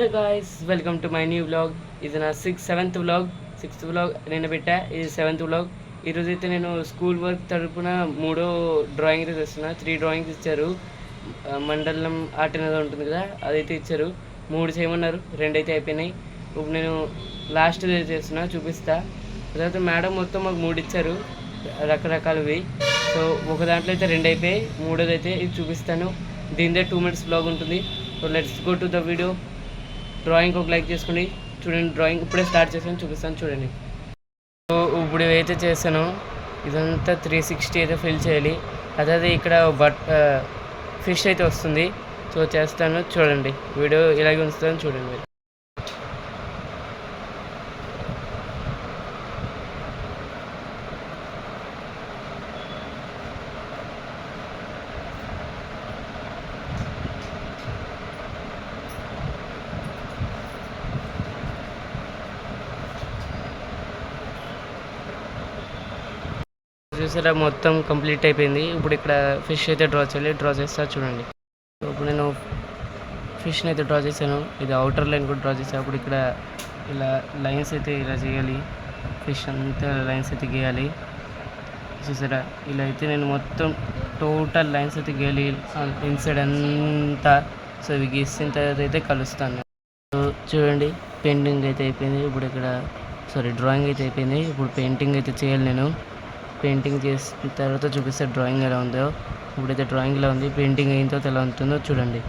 Hello guys, welcome to my new vlog. ఇది నా sixth vlog నేను పెట్టా. ఇది 7th వ్లాగ్. ఈరోజు అయితే నేను స్కూల్ వర్క్ తరపున 3వ డ్రాయింగ్ అయితే చేస్తున్నా. 3 డ్రాయింగ్స్ ఇచ్చారు. మండలం ఆర్ట్ అనేది ఉంటుంది కదా, అదైతే ఇచ్చారు. 3 చేయమన్నారు, 2 అయితే అయిపోయినాయి. ఇప్పుడు నేను లాస్ట్ చేస్తున్నా, చూపిస్తా. తర్వాత మేడం మొత్తం మాకు 3 ఇచ్చారు, రకరకాలవి. సో ఒక దాంట్లో అయితే 2 అయిపోయాయి, 3వది అయితే ఇది చూపిస్తాను. దీనిదే 2 minutes వ్లాగ్ ఉంటుంది. So let's go to the video. Drawing ఒక లైక్ చేసుకోండి. చూడండి, డ్రాయింగ్ ఇప్పుడే స్టార్ట్ చేసాను, చూపిస్తాను చూడండి. సో ఇప్పుడు ఏదైతే చేశానో ఇదంతా 360 అయితే ఫిల్ చేయాలి. అదే ఇక్కడ ఫిష్ అయితే వస్తుంది. సో చేస్తాను చూడండి, వీడియో ఇలాగే ఉంచుతాను చూడండి. చూసారా, మొత్తం కంప్లీట్ అయిపోయింది. ఇప్పుడు ఇక్కడ ఫిష్ అయితే డ్రా చేస్తా చూడండి. సో ఇప్పుడు నేను ఫిష్ని అయితే డ్రా చేశాను. ఇది అవుటర్ లైన్ కూడా డ్రా చేశాను. అప్పుడు ఇక్కడ ఇలా లైన్స్ అయితే ఇలా చేయాలి. ఫిష్ అంతా లైన్స్ అయితే గీయాలి. చూసారా, ఇలా అయితే నేను మొత్తం టోటల్ లైన్స్ అయితే గీయాలి ఇన్సైడ్ అంతా. సో ఇవి గీసిన తర్వాత అయితే కలుస్తాను. సో చూడండి, పెయింటింగ్ అయితే అయిపోయింది. ఇప్పుడు ఇక్కడ డ్రాయింగ్ అయితే అయిపోయింది. ఇప్పుడు పెయింటింగ్ అయితే చేయాలి. నేను పెయింటింగ్ చేసిన తర్వాత చూపిస్తే డ్రాయింగ్ ఎలా ఉందో. ఇప్పుడైతే డ్రాయింగ్ ఎలా ఉంది, పెయింటింగ్ అయిన తర్వాత ఎలా ఉంటుందో చూడండి.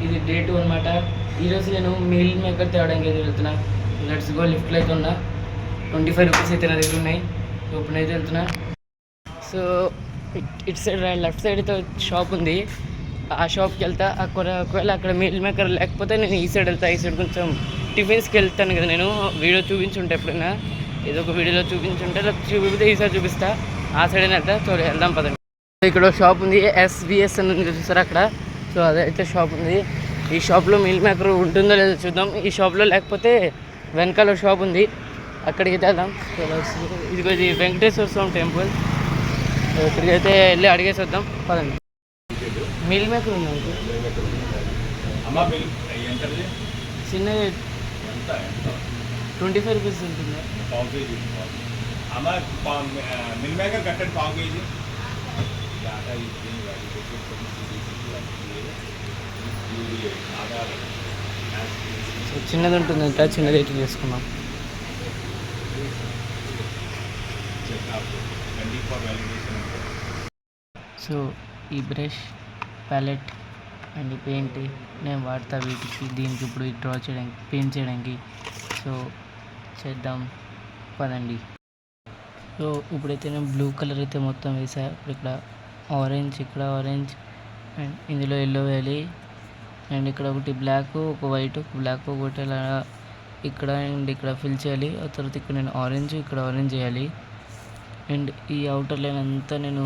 ఇది డే 2 అనమాట. ఈరోజు నేను మీల్ మేకర్ తేవడానికి అయితే వెళ్తున్నా. Let's go. లిఫ్ట్లో అయితే ఉన్నా. 25 రూపీస్ అయితే నా దగ్గర ఉన్నాయి. సో ఇప్పుడైతే వెళ్తున్నా. సో ఇటు సైడ్ లెఫ్ట్ సైడ్ అయితే షాప్ ఉంది. ఆ షాప్కి వెళ్తా. ఒకవేళ అక్కడ మీల్ మేకర్ లేకపోతే నేను ఈ సైడ్ వెళ్తా. ఈ సైడ్ కొంచెం టిఫిన్స్కి వెళ్తాను కదా, నేను వీడియో చూపించుంటే ఎప్పుడైనా ఏదో ఒక వీడియోలో చూపించుంటే చూపిస్తే ఈసారి చూపిస్తా. ఆ సైడ్ వెళ్తా. సో వెళ్దాం పదండి. ఇక్కడ షాప్ ఉంది, SVS అని ఉంది చూసారా అక్కడ. సో అదైతే షాప్ ఉంది. ఈ షాప్లో మీల్ మేకర్ ఉంటుందో లేదో చూద్దాం. ఈ షాప్లో లేకపోతే వెనకాల షాప్ ఉంది, అక్కడికి అయితే వెళ్దాం. ఇది వెంకటేశ్వర స్వామి టెంపుల్. ఇక్కడికి అయితే వెళ్ళి అడిగేసి వద్దాం పదండి. మీల్ మేకర్ ఉంది చిన్నది, 25 రూపీస్ ఉంటుంది. పావు కేజీ మిల్ మేకర్ కట్టండి, పావు కేజీ. సో చిన్నది ఉంటుందంట, చిన్నది అయితే తీసుకున్నాం. సో ఈ బ్రష్, ప్యాలెట్ అండ్ పెయింట్ నేను వాడతా వీటికి, దీనికి ఇప్పుడు డ్రా చేయడానికి, పెయింట్ చేయడానికి. సో చేద్దాం పదండి. సో ఇప్పుడైతే నేను బ్లూ కలర్ అయితే మొత్తం వేసా. ఇప్పుడు ఇక్కడ ఆరెంజ్, ఇక్కడ ఆరెంజ్ అండ్ ఇందులో ఎల్లో వేయాలి. అండ్ ఇక్కడ ఒకటి బ్లాక్, ఒక వైట్, ఒక బ్లాక్, ఒకటి అలా ఇక్కడ అండ్ ఇక్కడ ఫిల్ చేయాలి. ఆ తర్వాత ఇక్కడ నేను ఆరెంజ్, ఇక్కడ ఆరెంజ్ వేయాలి. అండ్ ఈ అవుటర్ లైన్ అంతా నేను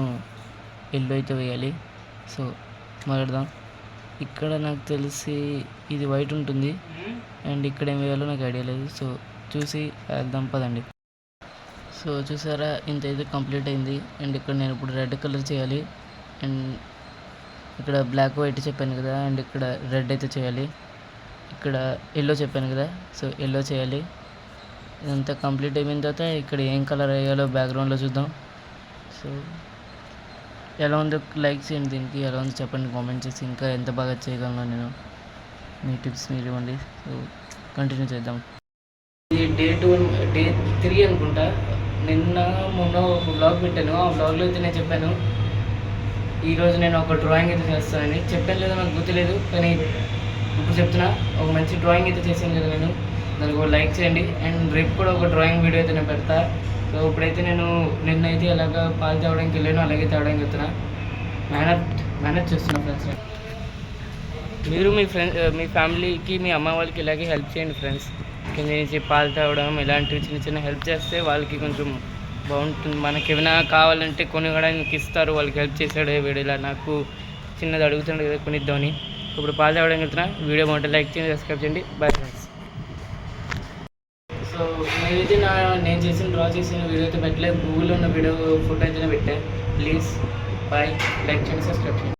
ఎల్లో అయితే వేయాలి. సో మొదలుదాం. ఇక్కడ నాకు తెలిసి ఇది వైట్ ఉంటుంది అండ్ ఇక్కడ ఏం వేయాలో నాకు ఐడియా లేదు. సో చూసి వెళ్దాం పదండి. సో చూసారా, ఇంత అయితే కంప్లీట్ అయింది. అండ్ ఇక్కడ నేను ఇప్పుడు రెడ్ కలర్ చేయాలి. అండ్ ఇక్కడ బ్లాక్ వైట్ చెప్పాను కదా, అండ్ ఇక్కడ రెడ్ అయితే చేయాలి. ఇక్కడ ఎల్లో చెప్పాను కదా, సో ఎల్లో చేయాలి. ఇదంతా కంప్లీట్ అయిపోయిన తర్వాత ఇక్కడ ఏం కలర్ వేయాలో బ్యాక్గ్రౌండ్లో చూద్దాం. సో ఎలా ఉందో లైక్ చేయండి, దీనికి ఎలా ఉందో చెప్పండి కామెంట్ చేసి. ఇంకా ఎంత బాగా చేయగలను నేను, మీ టిప్స్ మీరు ఇవ్వండి. సో కంటిన్యూ చేద్దాం. ఇది డే 3 అనుకుంటా. మొన్న ఒక బ్లాగ్ పెట్టాను. ఆ బ్లాగ్లో అయితే నేను చెప్పాను ఈరోజు నేను ఒక డ్రాయింగ్ అయితే చేస్తానని. చెప్పాను లేదా నాకు గుర్తులేదు, కానీ ఇప్పుడు చెప్తున్నా. ఒక మంచి డ్రాయింగ్ అయితే చేశాను కదా నేను, దానికి ఒక లైక్ చేయండి. అండ్ రేపు కూడా ఒక డ్రాయింగ్ వీడియో అయితే నేను పెడతా. సో ఇప్పుడైతే నిన్నైతే ఎలాగ పాలు తేవడానికి వెళ్ళాను, అలాగే తేవడానికి వెళ్తున్నా. మేనేజ్ చేస్తున్నా ఫ్రెండ్స్. మీరు మీ ఫ్యామిలీకి, మీ అమ్మ వాళ్ళకి ఇలాగే హెల్ప్ చేయండి ఫ్రెండ్స్. కింద నుంచి పాలు తాగడం ఇలాంటివి చిన్న చిన్న హెల్ప్ చేస్తే వాళ్ళకి కొంచెం బాగుంటుంది. మనకి ఏమైనా కావాలంటే కొనివ్వడానికి ఇస్తారు. వాళ్ళకి హెల్ప్ చేశాడు వీడు, ఇలా నాకు చిన్నది అడుగుతాడు కదా కొనిద్దామని. ఇప్పుడు పాలు తాగడానికి వెళ్తున్నా. వీడియో బాగుంటే లైక్ చేయండి, సబ్స్క్రైబ్ చేయండి. Bye friends. సో నేనైతే నేను డ్రా చేసిన వీడియో అయితే పెట్టలేదు. గూగుల్లో ఉన్న వీడియో ఫోటో అయితేనే పెట్టా. ప్లీజ్ బాయ్, లైక్ చేయండి, సబ్స్క్రైబ్ చేయండి.